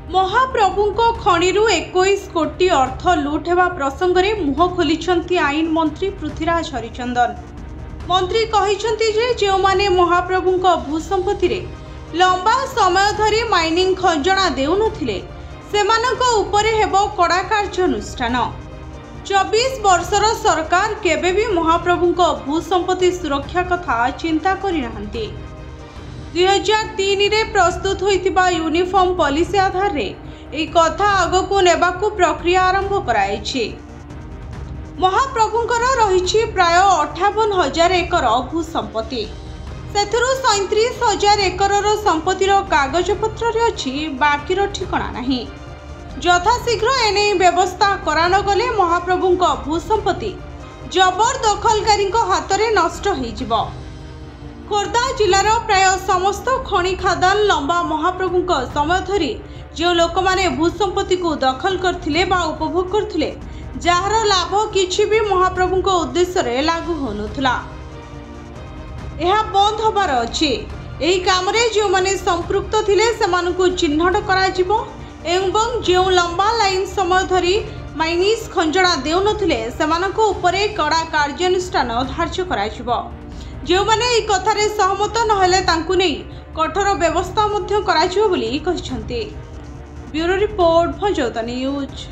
महाप्रभुंको खणिरु 21 कोटी अर्थ लुट हेबा प्रसंगरे मुह खोलिछंती आईन मंत्री पृथ्वीराज हरिचंदन। मंत्री कहिछंती जे जो माने महाप्रभुंको भूसंपत्ति रे लंबा समय धरी माइनिंग खंजणा देउनथिले सेमानंको उपरे हेबो कड़ा कार्यानुष्ठान। 24 वर्षर सरकार केबे भी महाप्रभुंको भूसंपत्ति सुरक्षा कथा चिंता करि नाहंती। 2003 रे प्रस्तुत होइतिबा यूनिफॉर्म पॉलिसी आधार रे ए कथा आगकु नेबाकु प्रक्रिया आरंभ कराइछि। महाप्रभुंकर रहिछि प्राय 58,000 एकर भूसंपत्ति। सेथुरु 37,000 एकर संपत्तिर कागज पत्र रे अछि, बाकीर ठिकाना नाही। यथाशीघ्र एने व्यवस्था करा न गले महाप्रभुंको भूसंपत्ति जबरदखलकारी हाथ में नष्ट हो। खोर्धा जिलार प्राय समस्त खनि खादान लंबा महाप्रभुंको समय धरी जो लोक माने भूसंपत्ति को दखल करथिले बा उपभोग करथिले, जार लाभ किछि भी महाप्रभुंको उद्देश्य रे लागू होनुथला। एहा बंद होबार अछि। एही काम रे जो माने संपृक्त थिले सेमानकु चिन्हट करा जिवो एवं जो लंबा लाइन समय धरी माइनिस खंजणा देउनथिले सेमानकु उपरे कड़ा कार्यानुष्ठान धार्य करा जिवो। जो माने ई कथारे सहमत नहेले तांकु नै कठोर व्यवस्था मध्य करा जिवो बोली कहिसंती। ब्यूरो रिपोर्ट भजौता न्यूज।